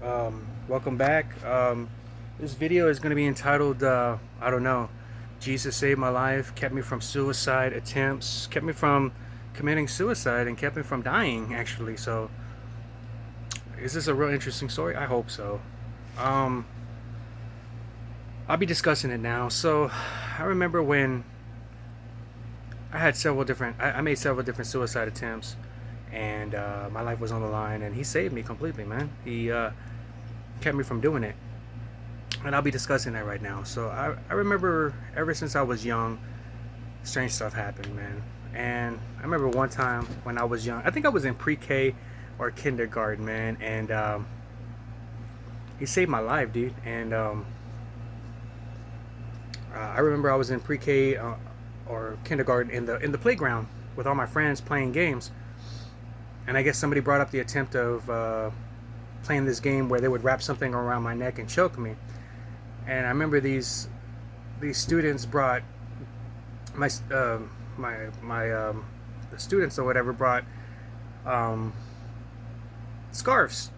Welcome back. This video is going to be entitled, I don't know, Jesus saved my life, kept me from suicide attempts, kept me from committing suicide, and kept me from dying, actually. So, is this a real interesting story? I hope so. Um, I'll be discussing it now. So, I remember when I made several different suicide attempts, and my life was on the line, and he saved me completely, man. He kept me from doing it. And I'll be discussing that right now. So I remember ever since I was young, strange stuff happened, man. And I remember one time when I was young, I think I was in pre-K or kindergarten, man, and he saved my life, dude. And I remember I was in pre-K or kindergarten in the playground with all my friends playing games, and I guess somebody brought up the attempt of playing this game where they would wrap something around my neck and choke me. And I remember these students brought my the students or whatever brought um, scarves,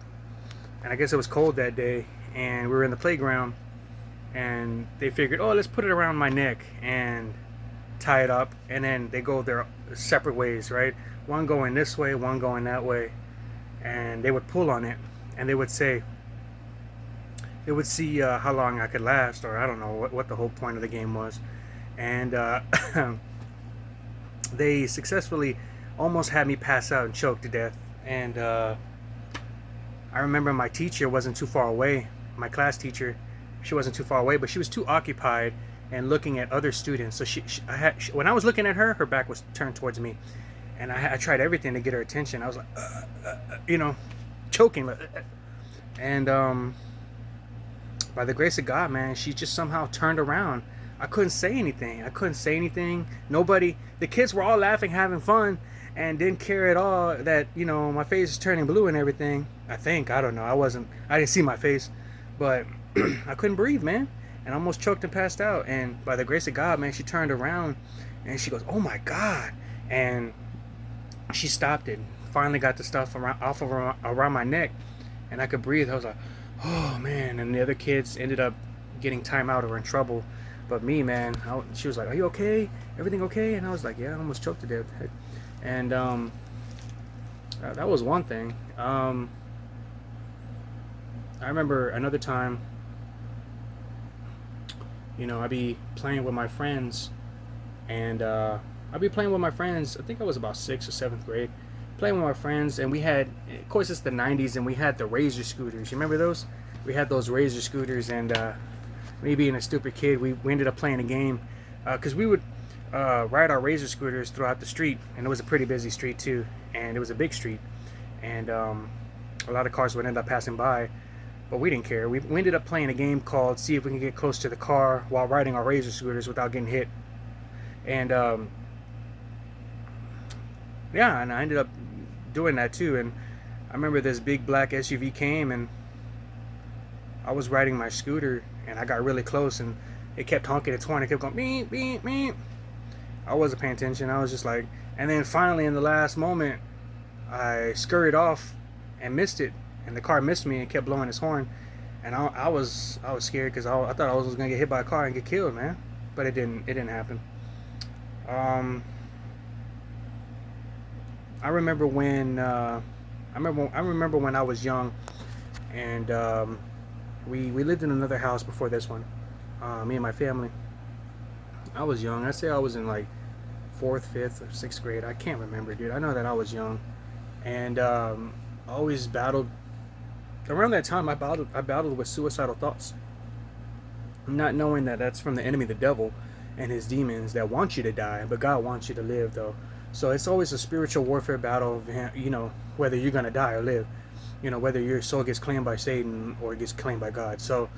and I guess it was cold that day, and we were in the playground, and they figured, oh, let's put it around my neck and tie it up, and then they go their separate ways, right? One going this way, one going that way, and they would pull on it, and they would see how long I could last, or I don't know what the whole point of the game was. And they successfully almost had me pass out and choke to death. And I remember my teacher wasn't too far away. My class teacher, she wasn't too far away, but she was too occupied and looking at other students. So when I was looking at her, her back was turned towards me, and I tried everything to get her attention. I was like, you know, choking, and by the grace of God, man, she just somehow turned around. I couldn't say anything. Nobody, the kids were all laughing, having fun, and didn't care at all that, my face is turning blue and everything. I don't know. I didn't see my face, but I couldn't breathe, man. And I almost choked and passed out. And by the grace of God, man, she turned around and she goes, oh my God. And she stopped it. Finally got the stuff around my neck, and I could breathe. I was like, oh man. And the other kids ended up getting time out or in trouble, but me, man, she was like, are you okay, everything okay? And I was like, yeah, I almost choked to death. And that was one thing. I remember another time, I'd be playing with my friends, and I'd be playing with my friends. I think I was about 6th or 7th grade, playing with my friends, and we had, of course, it's the 90s, and we had the Razor scooters. You remember those? We had those Razor scooters, and me being a stupid kid, we ended up playing a game, because we would ride our Razor scooters throughout the street, and it was a pretty busy street too, and it was a big street, and a lot of cars would end up passing by, but we didn't care. We ended up playing a game called See If We Can Get Close to the Car while riding our Razor scooters without getting hit, and yeah, and I ended up doing that too. And I remember this big black SUV came, and I was riding my scooter, and I got really close, and it kept honking its horn. It kept going beep beep beep. I wasn't paying attention. I was just like, and then finally in the last moment, I scurried off and missed it, and the car missed me and kept blowing its horn, and I was scared because I thought I was gonna get hit by a car and get killed, man. But it didn't happen. Um, I remember when I remember when I was young, and we lived in another house before this one. Me and my family. I was young. I'd say I was in like 4th, 5th, or 6th grade. I can't remember, dude. I know that I was young, and I always battled. Around that time, I battled with suicidal thoughts, not knowing that that's from the enemy, the devil, and his demons that want you to die, but God wants you to live, though. So it's always a spiritual warfare battle of, whether you're gonna die or live, whether your soul gets claimed by Satan or it gets claimed by God. So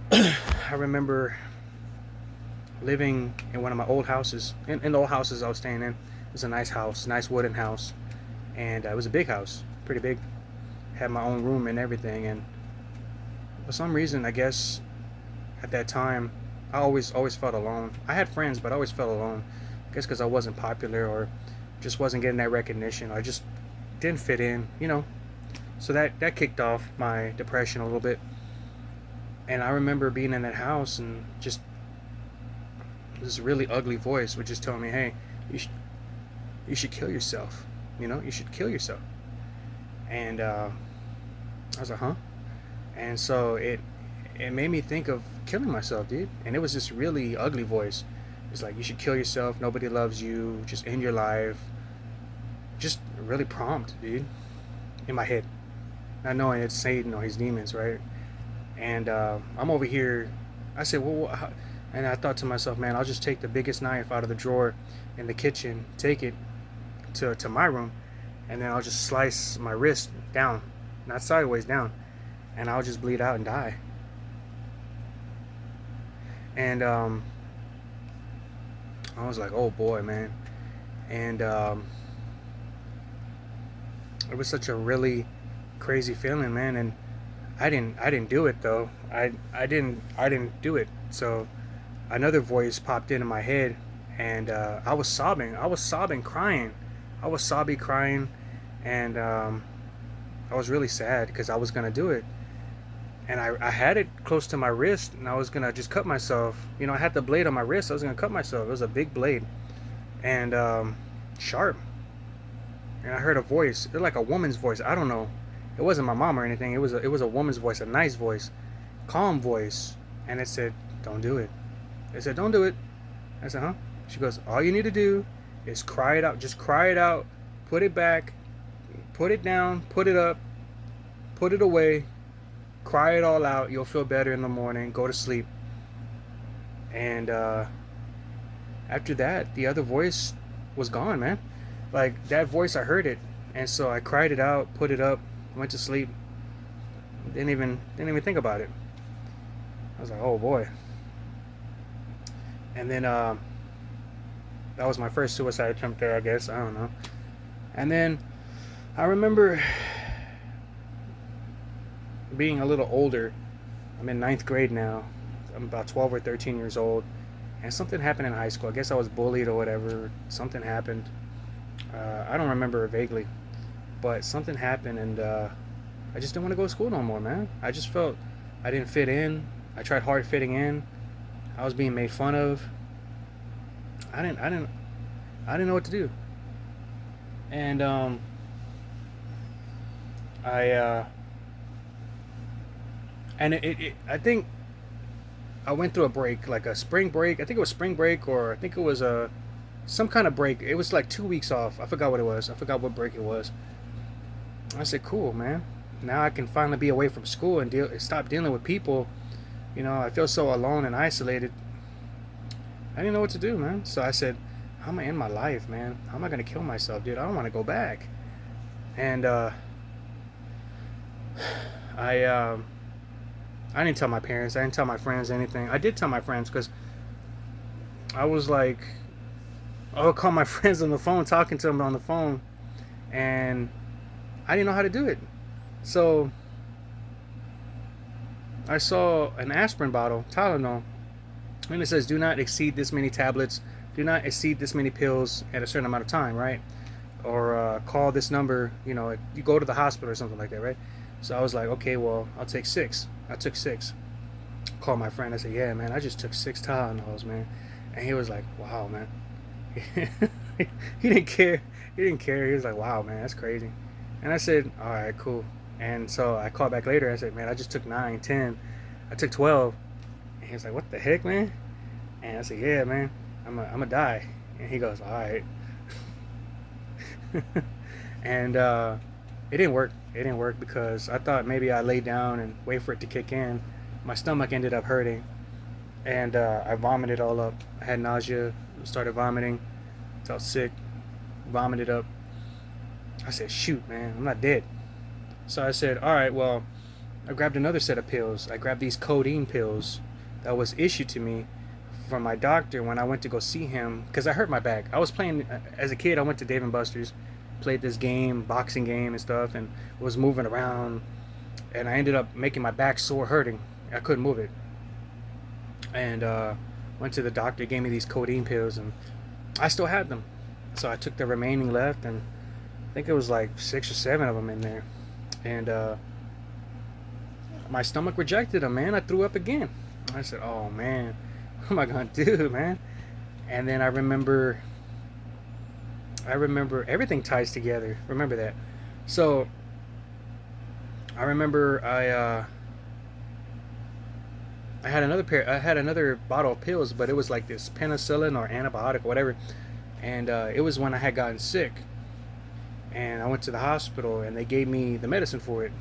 I remember living in one of my old houses, in the old houses I was staying in. It was a nice house, nice wooden house, and it was a big house, pretty big. Had my own room and everything, and for some reason, I guess at that time, I always felt alone. I had friends, but I always felt alone. I guess because I wasn't popular, or just wasn't getting that recognition. I just didn't fit in. So that kicked off my depression a little bit. And I remember being in that house and just this really ugly voice would just tell me, "Hey, you should you should kill yourself. You should kill yourself." And I was like, "Huh?" And so it made me think of killing myself, dude. And it was this really ugly voice. It's like, you should kill yourself. Nobody loves you. Just end your life. Just really prompt, dude. In my head, not knowing it's Satan or his demons, right? And I'm over here. I said, well, and I thought to myself, man, I'll just take the biggest knife out of the drawer in the kitchen, take it to my room, and then I'll just slice my wrist down, not sideways, down, and I'll just bleed out and die. And I was like, oh boy, man. And it was such a really crazy feeling, man. And I didn't do it though. I didn't do it. So another voice popped into my head, and I was sobbing. Crying. I was crying, and I was really sad because I was gonna do it, and I had it close to my wrist, and I was gonna just cut myself. I had the blade on my wrist. I was gonna cut myself. It was a big blade, and sharp. And I heard a voice. It was like a woman's voice. I don't know. It wasn't my mom or anything. It was a woman's voice, a nice voice, calm voice, and it said, "Don't do it." It said, "Don't do it." I said, "Huh?" She goes, "All you need to do is cry it out. Just cry it out. Put it back. Put it down. Put it up. Put it away. Cry it all out. You'll feel better in the morning. Go to sleep." And after that, the other voice was gone, man. Like, that voice, I heard it, and so I cried it out, put it up, went to sleep. Didn't even think about it. I was like, oh boy. And then that was my first suicide attempt there, I guess. I don't know. And then I remember being a little older. I'm in 9th grade now. I'm about 12 or 13 years old. And something happened in high school. I guess I was bullied or whatever. Something happened. I don't remember it vaguely. But something happened, and I just didn't want to go to school no more, man. I just felt I didn't fit in. I tried hard fitting in. I was being made fun of. I didn't know what to do. And I think I went through a break, like a spring break. I think it was spring break, or I think it was some kind of break. It was like 2 weeks off. I forgot what it was. I forgot what break it was. I said, cool, man. Now I can finally be away from school and stop dealing with people. I feel so alone and isolated. I didn't know what to do, man. So I said, how am I in my life, man? How am I gonna kill myself, dude? I don't want to go back. And I didn't tell my parents. I didn't tell my friends anything. I did tell my friends because I was like, I would call my friends on the phone, talking to them on the phone, and I didn't know how to do it. So I saw an aspirin bottle, Tylenol, and it says, do not exceed this many tablets, do not exceed this many pills at a certain amount of time, right? Or call this number, you go to the hospital or something like that, right? So I was like, okay, well, I'll take 6. I took 6. Called my friend. I said, yeah, man, I just took 6 Tylenols, man. And he was like, wow, man. He didn't care. He was like, wow, man, that's crazy. And I said, all right, cool. And so I called back later. I said, man, I just took 9, 10. I took 12. And he was like, what the heck, man? And I said, yeah, man, I'm a die. And he goes, all right. And it didn't work. It didn't work because I thought maybe I lay down and wait for it to kick in. My stomach ended up hurting, and I vomited all up. I had nausea, started vomiting, felt sick, vomited up. I said, shoot, man, I'm not dead. So I said, all right, well, I grabbed another set of pills. I grabbed these codeine pills that was issued to me from my doctor when I went to go see him because I hurt my back. I was playing, as a kid, I went to Dave & Buster's, played this game, boxing game and stuff, and was moving around, and I ended up making my back sore, hurting. I couldn't move it. And went to the doctor, gave me these codeine pills, and I still had them. So I took the remaining left, and I think it was like 6 or 7 of them in there. and my stomach rejected them, man. I threw up again. I said, "Oh man, what am I gonna do, man?" And then I remember everything ties together. Remember that. So I remember I had another bottle of pills, but it was like this penicillin or antibiotic or whatever, and it was when I had gotten sick, and I went to the hospital and they gave me the medicine for it.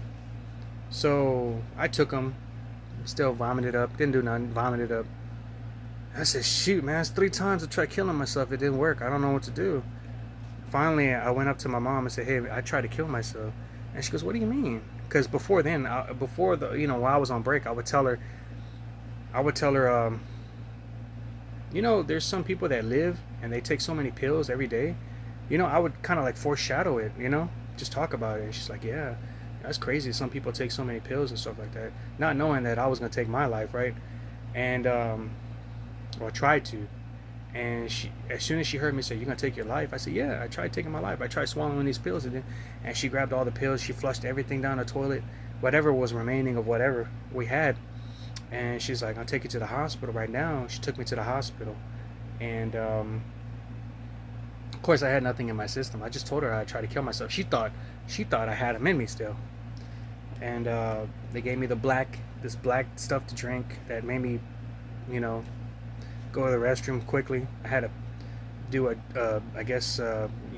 So I took them, still vomited up, didn't do nothing, vomited up. I said, shoot, man, it's 3 times I tried killing myself. It didn't work. I don't know what to do. Finally, I went up to my mom and said, hey, I tried to kill myself. And she goes, what do you mean? Because before then, before the, while I was on break, I would tell her, there's some people that live and they take so many pills every day. I would kind of like foreshadow it, just talk about it. And she's like, yeah, that's crazy. Some people take so many pills and stuff like that, not knowing that I was going to take my life, right? And, or tried to. And as soon as she heard me say, you're going to take your life, I said, yeah, I tried taking my life. I tried swallowing these pills. And she grabbed all the pills. She flushed everything down the toilet, whatever was remaining of whatever we had. And she's like, I'll take you to the hospital right now. She took me to the hospital. And, of course, I had nothing in my system. I just told her I tried to kill myself. She thought I had them in me still. And they gave me this black stuff to drink that made me, go to the restroom quickly. I had to do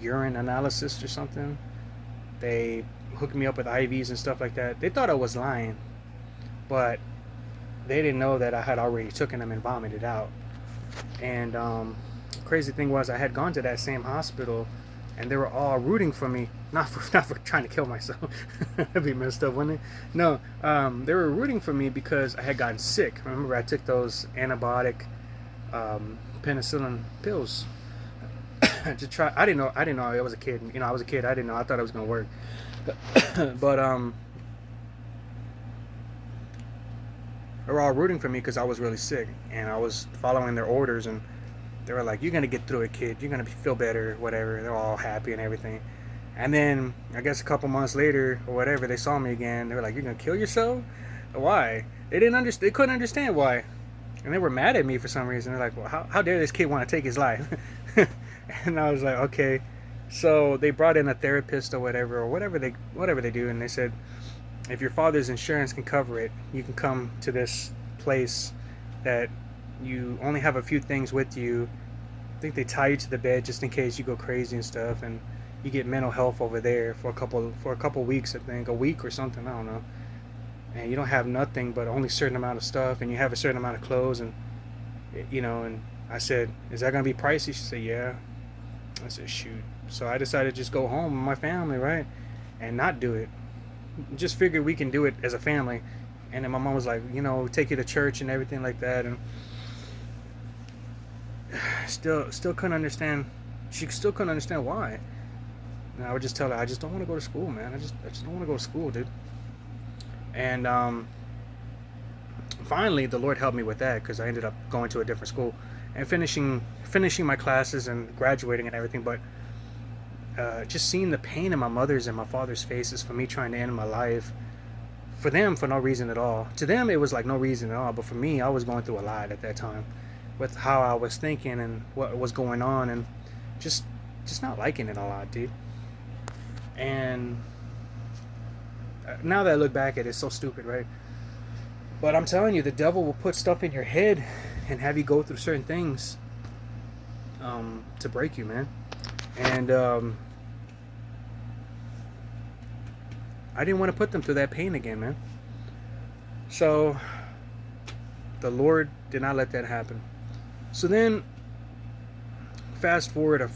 urine analysis or something. They hooked me up with IVs and stuff like that. They thought I was lying, but they didn't know that I had already taken them and vomited out. And crazy thing was, I had gone to that same hospital, and they were all rooting for me, not for trying to kill myself. That'd be messed up, wouldn't it? No, they were rooting for me because I had gotten sick. Remember, I took those antibiotic penicillin pills to try. I didn't know. I was a kid. I was a kid. I didn't know. I thought it was gonna work. But they were all rooting for me because I was really sick and I was following their orders, and they were like, "You're gonna get through it, kid. You're gonna feel better, whatever." They're all happy and everything. And then I guess a couple months later or whatever, they saw me again. They were like, "You're gonna kill yourself? Why?" They didn't understand. They couldn't understand why. And they were mad at me for some reason. They're like, well, how dare this kid want to take his life? And I was like, okay. So they brought in a therapist or whatever they do. And they said, if your father's insurance can cover it, you can come to this place that you only have a few things with you. I think they tie you to the bed just in case you go crazy and stuff. And you get mental health over there for a couple weeks, I think, a week or something. I don't know. And you don't have nothing but only a certain amount of stuff, and you have a certain amount of clothes, and and I said, is that gonna be pricey? She said, yeah. I said, shoot. So I decided to just go home with my family, right, and not do it. Just figured we can do it as a family. And then my mom was like, take you to church and everything like that, and still couldn't understand. She still couldn't understand why. And I would just tell her, I just don't want to go to school, man. I just don't want to go to school, dude. And finally, the Lord helped me with that because I ended up going to a different school and finishing my classes and graduating and everything. But just seeing the pain in my mother's and my father's faces for me trying to end my life, for them, for no reason at all. To them, it was like no reason at all. But for me, I was going through a lot at that time with how I was thinking and what was going on, and just not liking it a lot, dude. And now that I look back at it, it's so stupid, right? But I'm telling you, the devil will put stuff in your head and have you go through certain things to break you, man. And I didn't want to put them through that pain again, man. So the Lord did not let that happen. So then, fast forward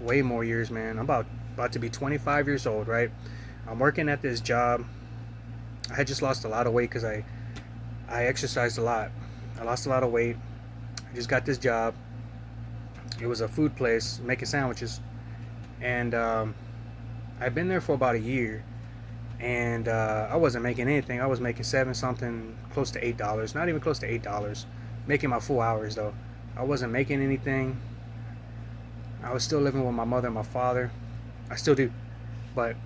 way more years, man. I'm about to be 25 years old, right? I'm working at this job. I had just lost a lot of weight because I exercised a lot. I lost a lot of weight. I just got this job. It was a food place making sandwiches, and I've been there for about a year, and I wasn't making anything. I was making $7 something, close to $8. Not even close to $8. Making my full hours though. I wasn't making anything. I was still living with my mother and my father. I still do, but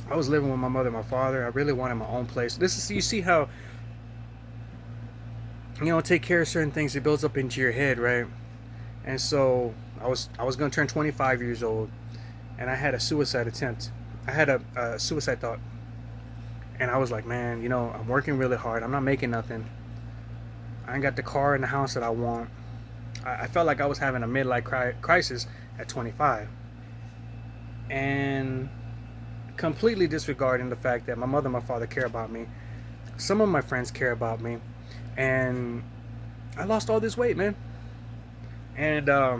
I was living with my mother and my father. I really wanted my own place. This is, you see how, take care of certain things, it builds up into your head, right? And so I was gonna turn 25 years old, and I had a suicide attempt. I had a suicide thought, and I was like, man, I'm working really hard. I'm not making nothing. I ain't got the car and the house that I want. I felt like I was having a midlife crisis at 25, and completely disregarding the fact that my mother and my father care about me. Some of my friends care about me, and I lost all this weight, man. And I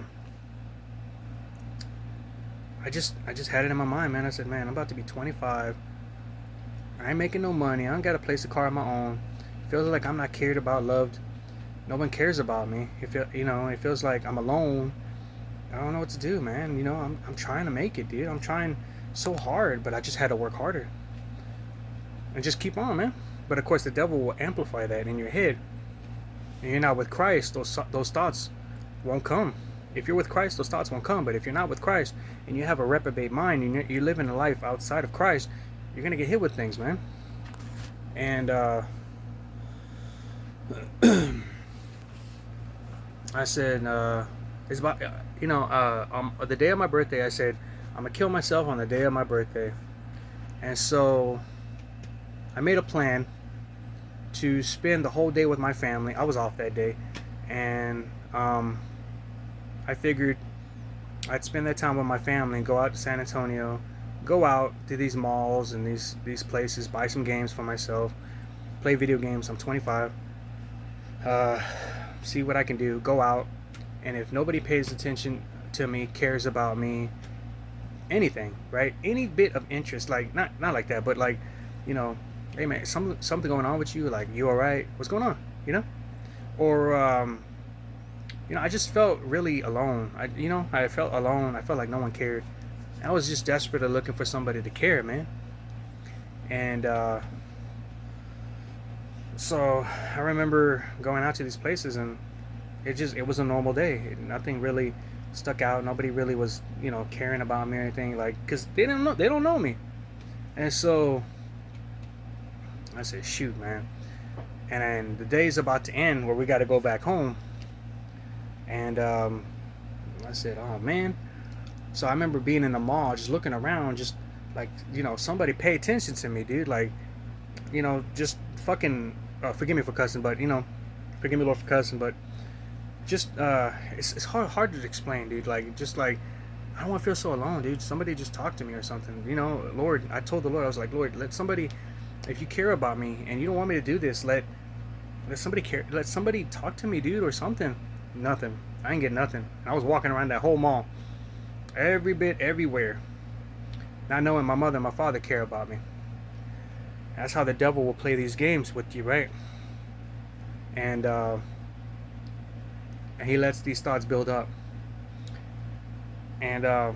just had it in my mind, man. I said, man, I'm about to be 25. I ain't making no money. I don't got a place, a car of my own. It feels like I'm not cared about, loved. No one cares about me. It feels like I'm alone. I don't know what to do, man. I'm trying to make it, dude. I'm trying so hard, but I just had to work harder and just keep on, man. But of course, the devil will amplify that in your head. And you're not with Christ, those thoughts won't come. If you're with Christ, those thoughts won't come. But if you're not with Christ and you have a reprobate mind and you're living a life outside of Christ, you're gonna get hit with things, man. And I said, it's about, the day of my birthday, I said, I'm going to kill myself on the day of my birthday. And so I made a plan to spend the whole day with my family. I was off that day. And I figured I'd spend that time with my family and go out to San Antonio, go out to these malls and these places, buy some games for myself, play video games. I'm 25. See what I can do, go out, and if nobody pays attention to me, cares about me, anything, right? Any bit of interest, like not like that, but like, hey man, something going on with you, like, you all right? What's going on? Or I just felt really alone. I felt alone. I felt like no one cared. I was just desperately looking for somebody to care, man. And so I remember going out to these places, and it was a normal day. Nothing really stuck out. Nobody really was, caring about me or anything, like, because they don't know me. And so I said, shoot, man. And then the day's about to end where we got to go back home. And I said, oh man. So I remember being in the mall, just looking around, just like, somebody pay attention to me, dude. Like, just fucking, forgive me for cussing, but, forgive me, Lord, for cussing, but just, it's hard to explain, dude. Like, just like, I don't want to feel so alone, dude. Somebody just talk to me or something, Lord. I told the Lord, I was like, Lord, let somebody, if you care about me and you don't want me to do this, let somebody care, let somebody talk to me, dude, or something. Nothing. I ain't get nothing. I was walking around that whole mall, every bit, everywhere, not knowing my mother and my father care about me. That's how the devil will play these games with you, right? And he lets these thoughts build up. And I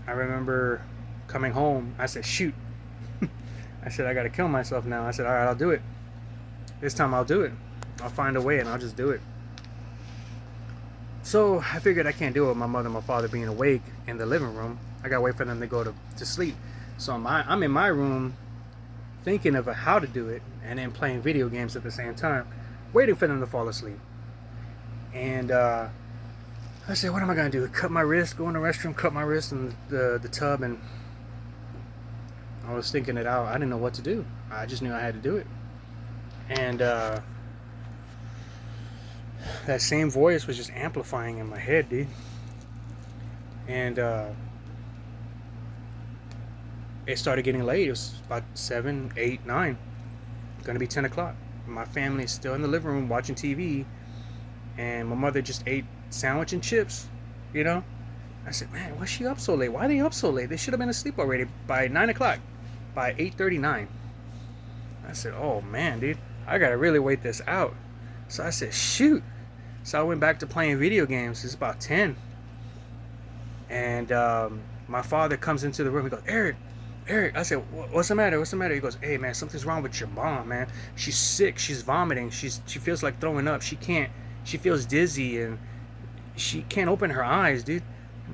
remember coming home. I said, shoot. I said, I gotta kill myself now. I said, all right, I'll do it. This time I'll do it. I'll find a way and I'll just do it. So I figured I can't do it with my mother and my father being awake in the living room. I gotta wait for them to go to sleep. So I'm in my room thinking of how to do it, and then playing video games at the same time, waiting for them to fall asleep. And I said, what am I gonna do? Cut my wrist, go in the restroom, cut my wrist in the tub. And I was thinking it out. I didn't know what to do. I just knew I had to do it. And that same voice was just amplifying in my head, dude. And it started getting late. It was about 7, 8, 9. Gonna be 10 o'clock. My family's still in the living room watching TV, and my mother just ate sandwich and chips, I said, man, why's she up so late? Why are they up so late? They should have been asleep already by 9 o'clock, by 8:39. I said, oh man, dude, I gotta really wait this out. So I said, shoot. So I went back to playing video games. It's about 10. And my father comes into the room. He goes, Eric. I said, what's the matter? He goes, hey man, something's wrong with your mom, man. She's sick. She's vomiting. She feels like throwing up. She feels dizzy, and she can't open her eyes, dude.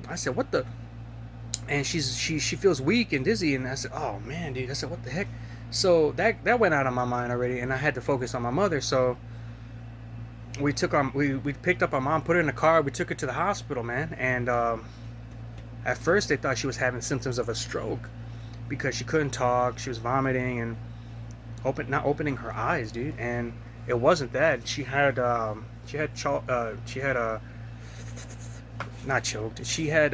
I said, what the? and she feels weak and dizzy. And I said, oh man, dude. I said, what the heck? So that went out of my mind already, and I had to focus on my mother. So we picked up our mom, put her in the car, we took her to the hospital, man. And at first they thought she was having symptoms of a stroke because she couldn't talk, she was vomiting and not opening her eyes, dude. And it wasn't that. She had a not choked. She had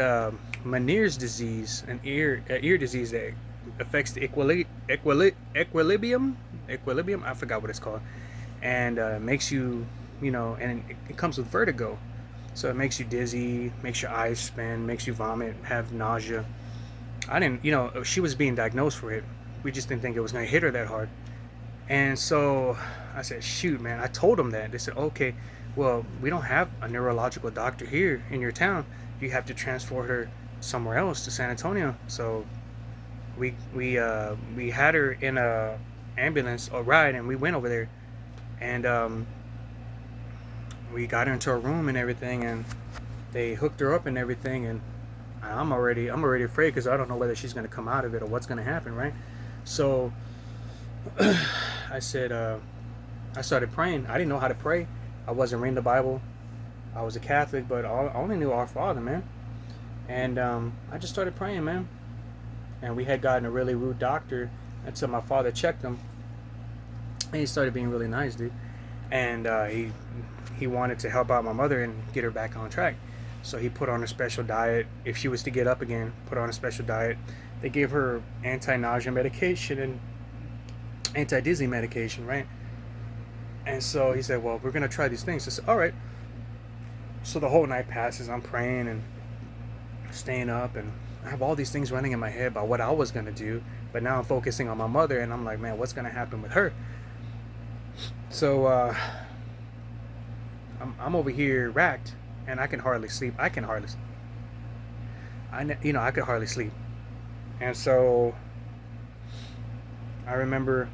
Meniere's disease, an ear disease that affects the equilibrium. Equilibrium. I forgot what it's called, and makes you, and it comes with vertigo. So it makes you dizzy, makes your eyes spin, makes you vomit, have nausea. I didn't, she was being diagnosed for it. We just didn't think it was going to hit her that hard. And so I said, shoot, man. I told them that. They said, okay, well, we don't have a neurological doctor here in your town. You have to transport her somewhere else to San Antonio. So we had her in a ambulance or ride, and we went over there, and we got her into a room and everything, and they hooked her up and everything, and I'm already afraid because I don't know whether she's gonna come out of it or what's gonna happen, right? So I said, I started praying. I didn't know how to pray. I wasn't reading the Bible. I was a Catholic, but I only knew Our Father, man. And I just started praying, man. And we had gotten a really rude doctor until my father checked him. And he started being really nice, dude. And he wanted to help out my mother and get her back on track. So he put on a special diet. If she was to get up again, put on a special diet. They gave her anti-nausea medication and anti-dizzy medication, right? And so he said, well, we're going to try these things. I said, all right. So the whole night passes. I'm praying and staying up, and I have all these things running in my head about what I was going to do. But now I'm focusing on my mother, and I'm like, man, what's going to happen with her? So I'm over here racked, and I can hardly sleep. I could hardly sleep. And so I remember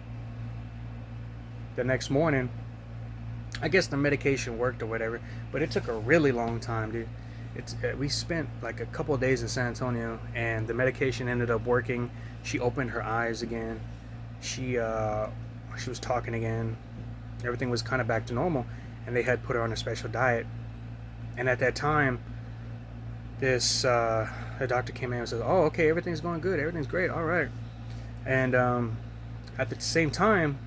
the next morning, I guess the medication worked or whatever, but it took a really long time, dude. We spent like a couple of days in San Antonio, and the medication ended up working. She opened her eyes again. She was talking again. Everything was kind of back to normal, and they had put her on a special diet. And at that time, the doctor came in and said, "Oh, okay, everything's going good. Everything's great. All right." And at the same time,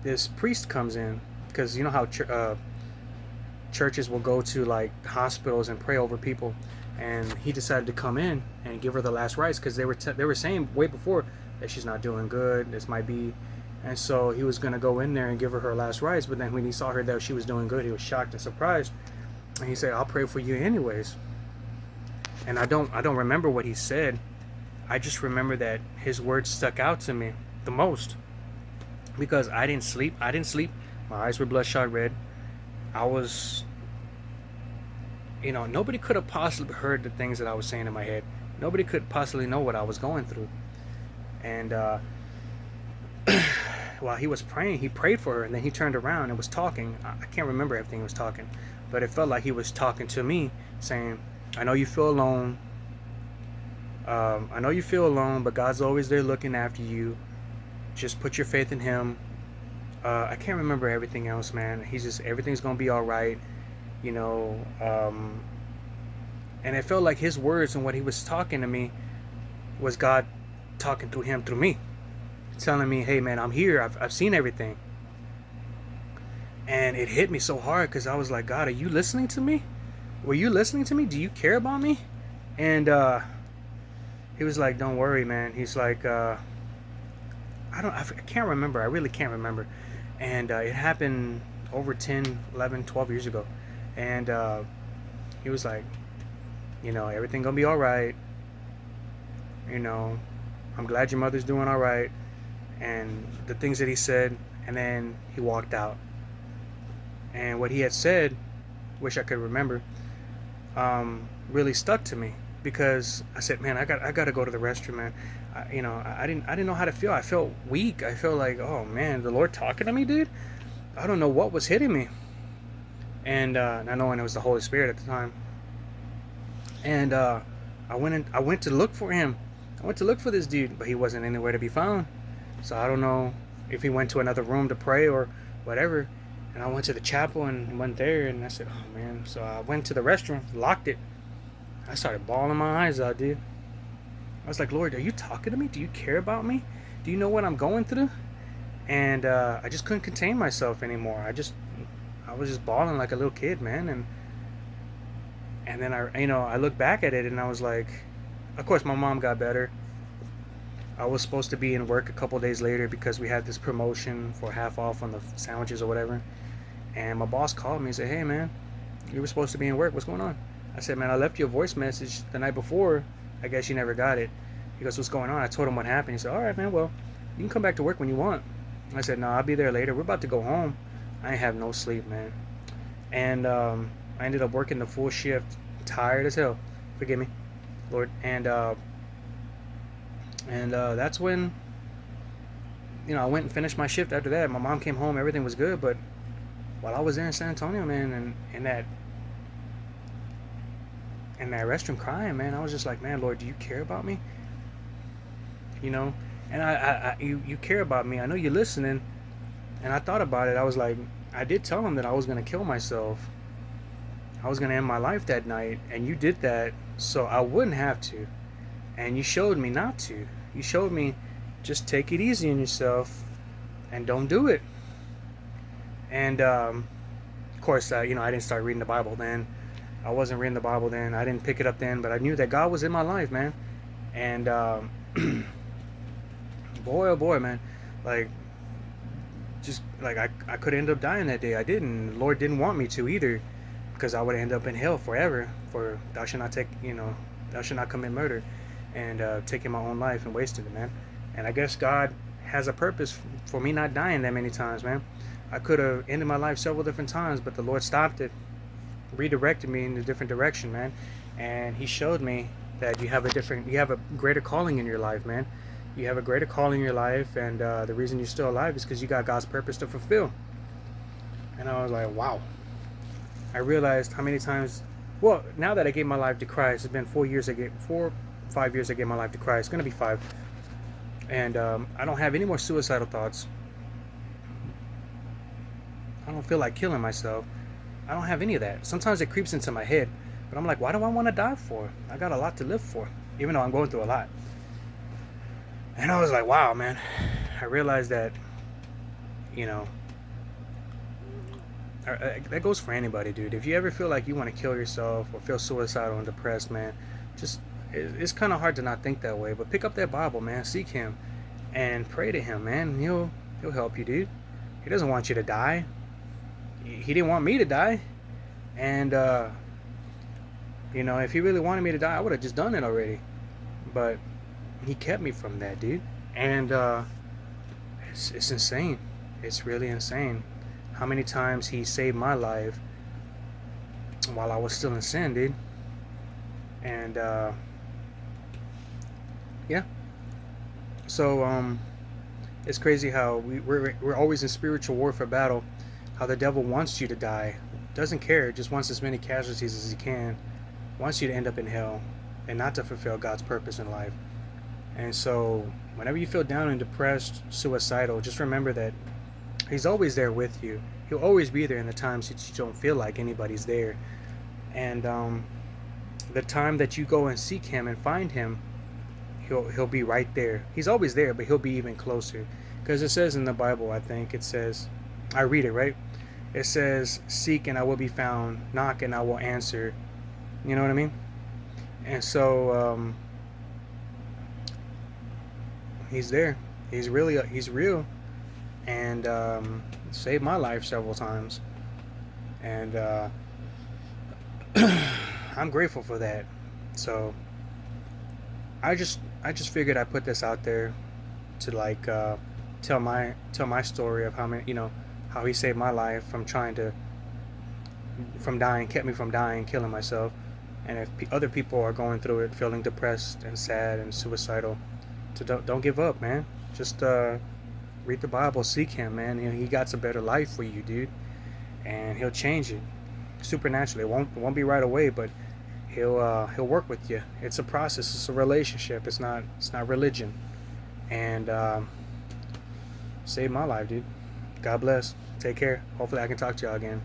this priest comes in, because you know how churches will go to like hospitals and pray over people, and he decided to come in and give her the last rites, because they were saying way before that she's not doing good. This might be, and so he was gonna go in there and give her last rites. But then when he saw her that she was doing good, he was shocked and surprised, and he said, "I'll pray for you anyways." And I don't remember what he said. I just remember that his words stuck out to me the most, because I didn't sleep. My eyes were bloodshot red. I was, nobody could have possibly heard the things that I was saying in my head. Nobody could possibly know what I was going through. And while he was praying, he prayed for her, and then he turned around and was talking. I can't remember everything he was talking, but it felt like he was talking to me, saying, "I know you feel alone. I know you feel alone, but God's always there looking after you. Just put your faith in Him." I can't remember everything else, man. He's just, everything's gonna be all right, and it felt like his words and what he was talking to me was God talking through him, through me, telling me, "Hey, man, I'm here. I've seen everything." And it hit me so hard, because I was like, "God, are you listening to me? Were you listening to me? Do you care about me?" And he was like, "Don't worry, man." He's like, I can't remember. I really can't remember. And it happened over 10, 11, 12 years ago. And he was like, "Everything gonna be all right. I'm glad your mother's doing all right." And the things that he said, and then he walked out. And what he had said, wish I could remember, really stuck to me, because I said, "Man, I got to go to the restroom, man." I didn't know how to feel. I felt weak. I felt like, oh man, the Lord talking to me, dude. I don't know what was hitting me, and not knowing it was the Holy Spirit at the time. And I went to look for him. I went to look for this dude, but he wasn't anywhere to be found. So I don't know if he went to another room to pray or whatever. And I went to the chapel and went there, and I said, oh man. So I went to the restroom, locked it. I started bawling my eyes out, dude. I was like, Lord, are you talking to me? Do you care about me? Do you know what I'm going through? And I just couldn't contain myself anymore. I was just bawling like a little kid, man. And then I look back at it and I was like, of course my mom got better. I was supposed to be in work a couple days later because we had this promotion for half off on the sandwiches or whatever. And my boss called me and said, hey man, you were supposed to be in work. What's going on? I said, man, I left you a voice message the night before. I guess you never got it. He goes, what's going on? I told him what happened. He said, all right, man, well, you can come back to work when you want. I said, no, I'll be there later. We're about to go home. I ain't have no sleep, man. And I ended up working the full shift, tired as hell. Forgive me, Lord. And that's when, I went and finished my shift after that. My mom came home. Everything was good. But while I was there in San Antonio, man, and in that restroom crying, man, I was just like, man, Lord, do you care about me? And you care about me. I know you're listening. And I thought about it. I was like, I did tell him that I was going to kill myself. I was going to end my life that night. And you did that so I wouldn't have to. And you showed me not to. You showed me just take it easy on yourself and don't do it. And, of course, I didn't start reading the Bible then. I wasn't reading the Bible then. I didn't pick it up then. But I knew that God was in my life, man. And, boy, oh boy, man. Like, just like I could end up dying that day. I didn't. The Lord didn't want me to either, because I would end up in hell forever for thou shalt not commit murder, and taking my own life and wasting it, man. And I guess God has a purpose for me not dying that many times, man. I could have ended my life several different times, but the Lord stopped it, redirected me in a different direction, man. And He showed me that you have a greater calling in your life, man. You have a greater calling in your life, and the reason you're still alive is because you got God's purpose to fulfill. And I was like, wow. I realized how many times, well, now that I gave my life to Christ, it's been 5 years I gave my life to Christ. It's going to be 5. And I don't have any more suicidal thoughts. I don't feel like killing myself. I don't have any of that. Sometimes it creeps into my head, but I'm like, why do I want to die for? I got a lot to live for, even though I'm going through a lot. And I was like, wow, man. I realized that, that goes for anybody, dude. If you ever feel like you want to kill yourself or feel suicidal and depressed, man, it's kind of hard to not think that way. But pick up that Bible, man. Seek Him and pray to Him, man. He'll help you, dude. He doesn't want you to die. He didn't want me to die. And, if He really wanted me to die, I would have just done it already. But He kept me from that, dude. And it's insane. It's really insane how many times He saved my life while I was still in sin, dude. And yeah. So it's crazy how we're always in spiritual warfare battle. How the devil wants you to die, doesn't care, just wants as many casualties as he can, wants you to end up in hell and not to fulfill God's purpose in life. And so whenever you feel down and depressed, suicidal, just remember that He's always there with you. He'll always be there in the times that you don't feel like anybody's there. And the time that you go and seek Him and find Him, He'll be right there. He's always there, but He'll be even closer. Because it says in the Bible, I think it says, I read it, right? It says, seek and I will be found, knock and I will answer. You know what I mean? And so He's there. He's real. And saved my life several times. And I'm grateful for that. So I just figured I'd put this out there to tell my story of how He saved my life from dying, kept me from dying, killing myself. And if other people are going through it, feeling depressed and sad and suicidal, don't give up, man. Just read the Bible, seek Him, man. He got a better life for you, dude, and He'll change it supernaturally. It won't be right away, but he'll work with you. It's a process. It's a relationship. It's not religion. And saved my life, dude. God bless. Take care. Hopefully I can talk to y'all again.